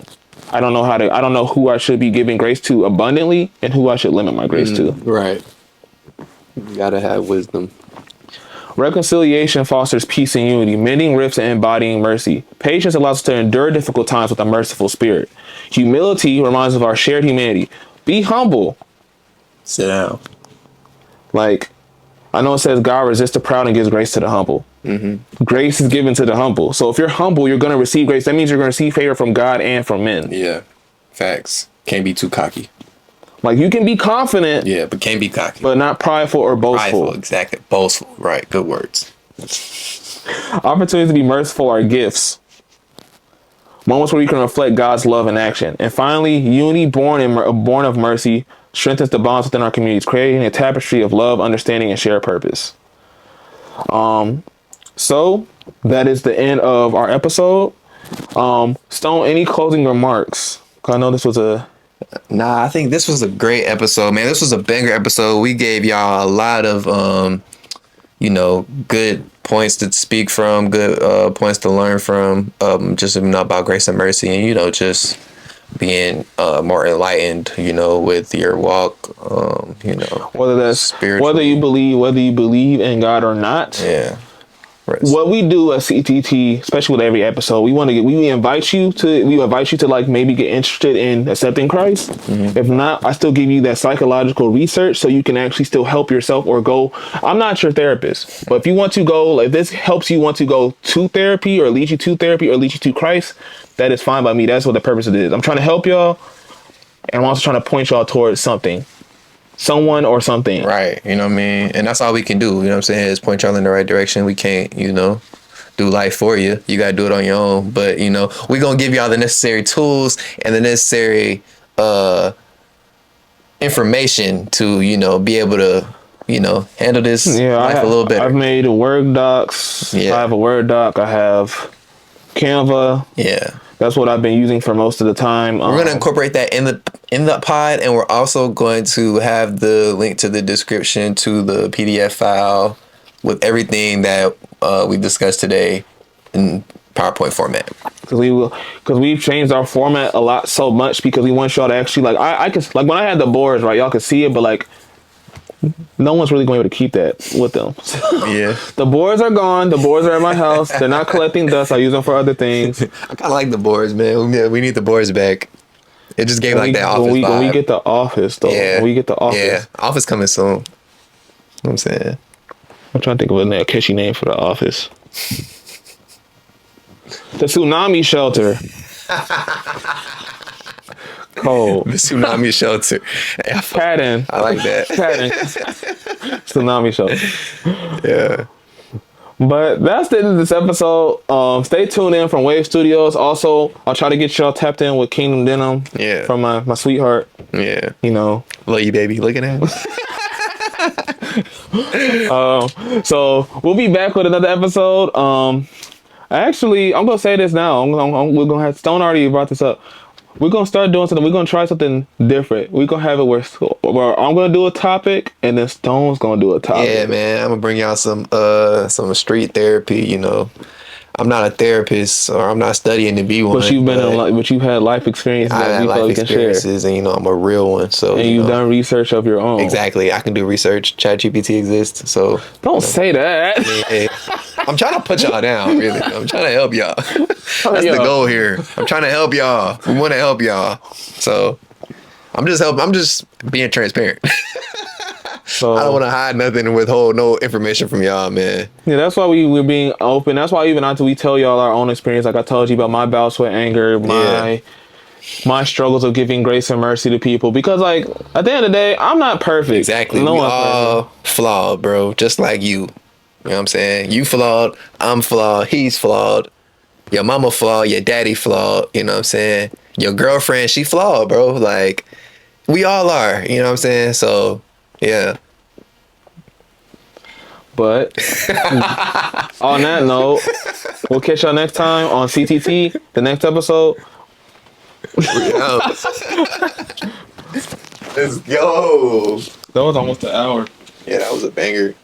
I don't know who I should be giving grace to abundantly and who I should limit my grace to. Right. You gotta have wisdom. Reconciliation fosters peace and unity, mending rifts and embodying mercy. Patience allows us to endure difficult times with a merciful spirit. Humility reminds us of our shared humanity. Be humble. Sit down. I know it says God resists the proud and gives grace to the humble. Grace is given to the humble. So if you're humble, you're going to receive grace. That means you're going to receive favor from God and from men. Yeah. Facts. Can't be too cocky. You can be confident. Yeah, but can't be cocky. But not prideful or boastful. Prideful, exactly. Boastful. Right. Good words. Opportunities to be merciful are gifts. Moments where we can reflect God's love in action. And finally, unity born of mercy strengthens the bonds within our communities, creating a tapestry of love, understanding, and shared purpose. So that is the end of our episode. Stone, any closing remarks? I know this was I think this was a great episode, man. This was a banger episode. We gave y'all a lot of, good points to speak from, good points to learn from, just about grace and mercy, and just being more enlightened, with your walk, whether that's spiritual, whether you believe in God or not. Yeah. Right. What we do at CTT, especially with every episode, we invite you to maybe get interested in accepting Christ. If not, I still give you that psychological research so you can actually still help yourself or go. I'm not your therapist, but if you want to go, if this helps you want to go to therapy or lead you to therapy or lead you to Christ, that is fine by me. That's what the purpose of it is. I'm trying to help y'all, and I'm also trying to point y'all towards something. Someone or something. Right. You know what I mean? And that's all we can do. You know what I'm saying? Is point y'all in the right direction. We can't, do life for you. You got to do it on your own. But, we're going to give y'all the necessary tools and the necessary information to, be able to, handle this life a little better. I've made Word docs. Yeah. I have a Word doc. I have Canva. Yeah. That's what I've been using for most of the time. We're going to incorporate that in the pod, and we're also going to have the link to the description to the PDF file with everything that we discussed today in PowerPoint format. Because we've changed our format a lot so much because we want y'all to actually I could when I had the boards, right, y'all could see it, but no one's really going to be able to keep that with them. Yeah. The boards are gone. The boards are at my house. They're not collecting dust. I use them for other things. I kind of like the boards, man. We need the boards back. It just gave When like we, that office when we, when we vibe. get the office though, Yeah. when we get the office, Yeah. Office coming soon. You know what I'm saying? I'm trying to think of a catchy name for the office. The tsunami shelter. Cold. The tsunami shelter. Patton. I like that. Patton. Tsunami shelter. Yeah. But that's the end of this episode. Stay tuned in from Wave Studios. Also, I'll try to get y'all tapped in with Kingdom Denim. Yeah. From my sweetheart. Yeah. You know. Love you, baby. Looking at me. So we'll be back with another episode. Actually, I'm gonna say this now. We're gonna have Stone already brought this up. We're gonna start doing something. We're gonna try something different. We're gonna have it where I'm gonna do a topic and then Stone's gonna do a topic. Yeah, man. I'm gonna bring y'all some street therapy. You know, I'm not a therapist or I'm not studying to be one. But you've had life experiences I that had we feel life you can share. experiences, and you know, I'm a real one. So And you've done research of your own. exactly. I can do research. ChatGPT exists. So Don't say that. yeah. I'm trying to put y'all down. Really, I'm trying to help y'all. That's the goal here. I'm trying to help y'all. We want to help y'all. So I'm just being transparent. So I don't want to hide nothing and withhold no information from y'all, man. yeah, that's why we're being open. That's why even after we tell y'all our own experience, like I told you about my bouts with anger, my struggles of giving grace and mercy to people. Because like at the end of the day, I'm not perfect. Exactly. No We one's all perfect. flawed, bro. Just like you. You know what I'm saying? You flawed. I'm flawed. He's flawed. Your mama flawed. Your daddy flawed. You know what I'm saying? Your girlfriend, she flawed, bro. Like, we all are. You know what I'm saying? So, yeah. But on that note, we'll catch y'all next time on CTT, the next episode. Yeah. Let's go. That was almost an hour. Yeah, that was a banger.